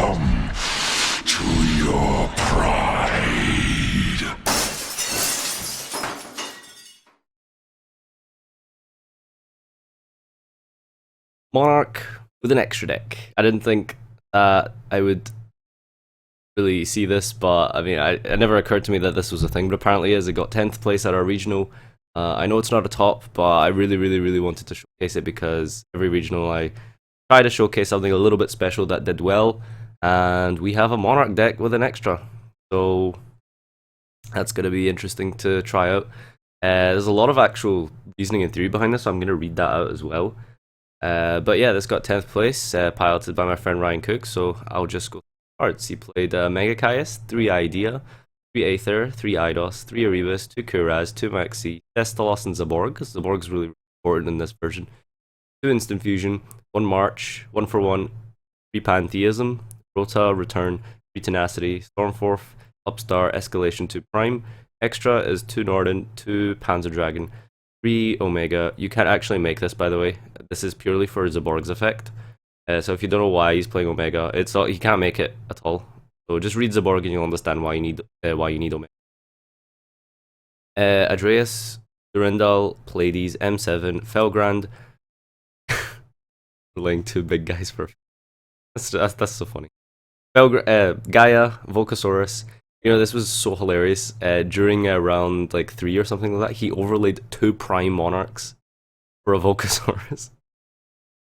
succumb to your pride. Monarch with an extra deck. I didn't think that I would really see this, but I mean, it never occurred to me that this was a thing, but apparently it is. It got 10th place at our regional. I know it's not a top, but I really wanted to showcase it because every regional I try to showcase something a little bit special that did well, and we have a Monarch deck with an extra. So that's going to be interesting to try out. There's a lot of actual reasoning and theory behind this, so I'm going to read that out as well. But yeah, this got 10th place, piloted by my friend Ryan Cook, so I'll just go cards. He played Mega Caius, 3 Idea, 3 Aether, 3 Eidos, 3 Erebus, 2 Kuraz, 2 Maxi, Testalos and Zaborg. Zaborg's really important in this version. 2 Instant Fusion, 1 March, 1 for 1, 3 Pantheism, Rota, Return, 3 Tenacity, Stormforth, Upstar, Escalation, 2 Prime. Extra is 2 Norden, 2 Panzer Dragon, 3 Omega. You can't actually make this, by the way. This is purely for Zaborg's effect. So if you don't know why he's playing Omega, it's not, he can't make it at all. So just read Zaborg and you'll understand why you need Omega. Adreus, Durandal, Pleiades, M7, Felgrand. Laying 2 big guys for. That's so funny. Gaia, Volcasaurus. You know, this was so hilarious. During round like 3 or something like that, he overlaid 2 Prime Monarchs for a Volcasaurus.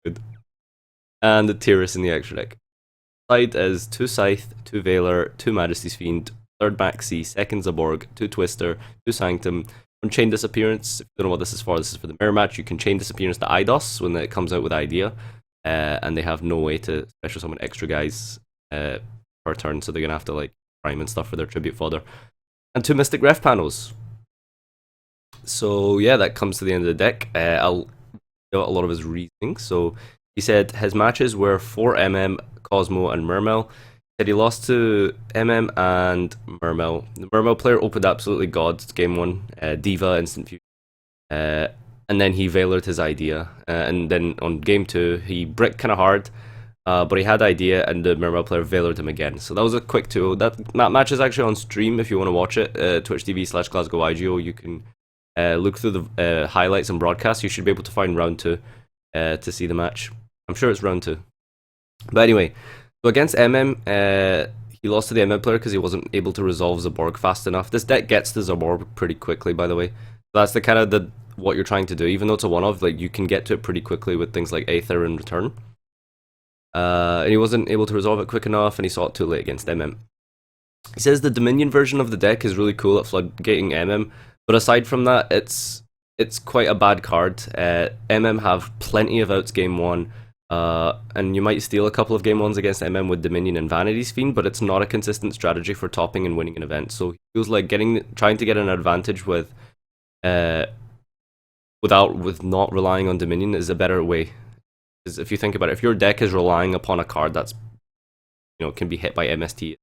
Good. And the Tyrus in the extra deck. Side is 2 Scythe, 2 Veiler, 2 Majesty's Fiend, 3rd Maxi, 2nd Zaborg, 2 Twister, 2 Sanctum, 1 Chain Disappearance. If you don't know what this is for the mirror match. You can Chain Disappearance to Eidos when it comes out with Idea. And they have no way to special summon extra guys per turn, so they're going to have to like Prime and stuff for their tribute fodder. And 2 Mystic Ref panels. So yeah, that comes to the end of the deck. I'll do a lot of his reasoning. So he said his matches were 4 MM, Cosmo, and Mermel. He said he lost to MM and Mermel. The Mermel player opened absolutely god game 1, Diva, Instant Fusion. And then he Veilered his Idea. And then on game 2, he bricked kind of hard. But he had Idea, and the Mermel player Veilered him again. So that was a quick 2-0. That match is actually on stream if you want to watch it. Twitch TV/GlasgowYGO. You can look through the highlights and broadcasts. You should be able to find round 2 to see the match. I'm sure it's round 2. But anyway, so against MM, he lost to the MM player because he wasn't able to resolve Zaborg fast enough. This deck gets to Zaborg pretty quickly, by the way. So that's the kind of what you're trying to do. Even though it's a one-off, like you can get to it pretty quickly with things like Aether and Return. And he wasn't able to resolve it quick enough, and he saw it too late against MM. He says the Dominion version of the deck is really cool at floodgating MM, but aside from that, it's quite a bad card. MM have plenty of outs game 1. And you might steal a couple of game 1s against MM with Dominion and Vanity's Fiend, but it's not a consistent strategy for topping and winning an event. So he feels like trying to get an advantage with not relying on Dominion is a better way. Because if you think about it, if your deck is relying upon a card that's can be hit by MST,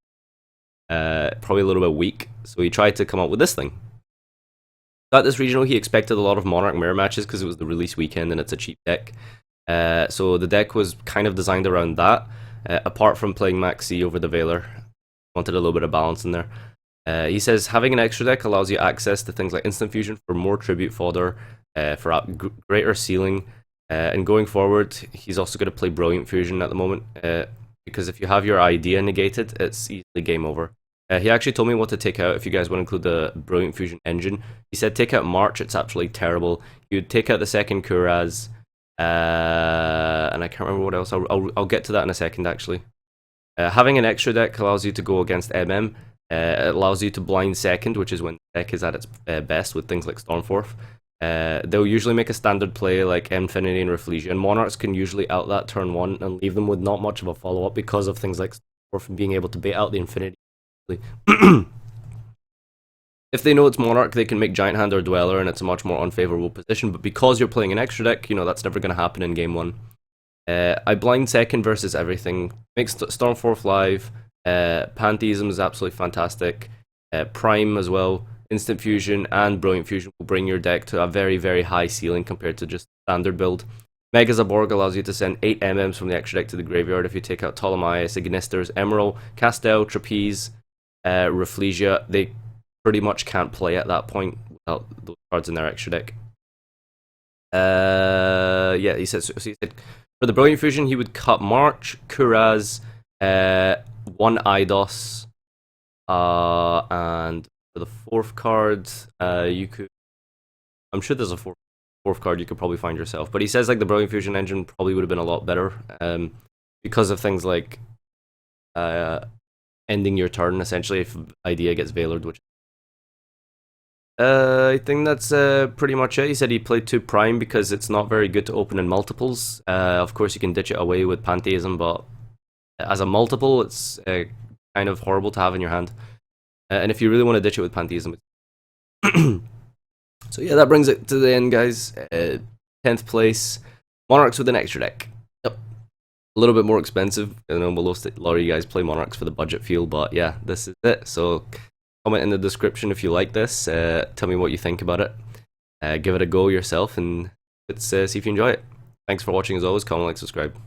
probably a little bit weak. So he tried to come up with this thing. At this regional, he expected a lot of Monarch mirror matches because it was the release weekend and it's a cheap deck. So the deck was kind of designed around that. Apart from playing Maxi over the Veiler, wanted a little bit of balance in there. He says having an extra deck allows you access to things like Instant Fusion for more tribute fodder, for greater ceiling, and going forward, he's also going to play Brilliant Fusion at the moment, because if you have your Idea negated, it's easily game over. He actually told me what to take out if you guys want to include the Brilliant Fusion engine. He said take out March, it's absolutely terrible. You'd take out the 2nd Kuraz, and I can't remember what else. I'll get to that in a second actually. Having an extra deck allows you to go against MM. It allows you to blind 2nd, which is when the deck is at its best with things like Stormforth. They'll usually make a standard play like Infinity and Rafflesia, and Monarchs can usually out that turn 1 and leave them with not much of a follow-up because of things like Stormforth and being able to bait out the Infinity. If they know it's Monarch, they can make Giant Hand or Dweller, and it's a much more unfavorable position. But because you're playing an extra deck, that's never going to happen in game 1. I blind 2nd versus everything. Makes Stormforth live. Pantheism is absolutely fantastic. Prime as well. Instant Fusion and Brilliant Fusion will bring your deck to a very, very high ceiling compared to just standard build. Mega Zaborg allows you to send 8 MMs from the extra deck to the graveyard if you take out Ptolemaeus, Ignisters, Emerald, Castel, Trapeze, Rafflesia. They pretty much can't play at that point without those cards in their extra deck. Yeah, he said for the Brilliant Fusion, he would cut March, Kuraz, 1 Eidos, and for the 4th card, you could. I'm sure there's a fourth card you could probably find yourself, but he says like the Brilliant Fusion engine probably would have been a lot better, because of things like ending your turn essentially if idea gets Veilored, which. I think that's pretty much it. He said he played 2 Prime because it's not very good to open in multiples. Of course, you can ditch it away with Pantheism, but as a multiple, it's kind of horrible to have in your hand. And if you really want to ditch it with Pantheism. So yeah, that brings it to the end, guys. 10th place, Monarchs with an extra deck. Yep. A little bit more expensive. I know most a lot of you guys play Monarchs for the budget feel, but yeah, this is it. So comment in the description if you like this. Tell me what you think about it. Give it a go yourself, and let's see if you enjoy it. Thanks for watching as always. Comment, like, subscribe.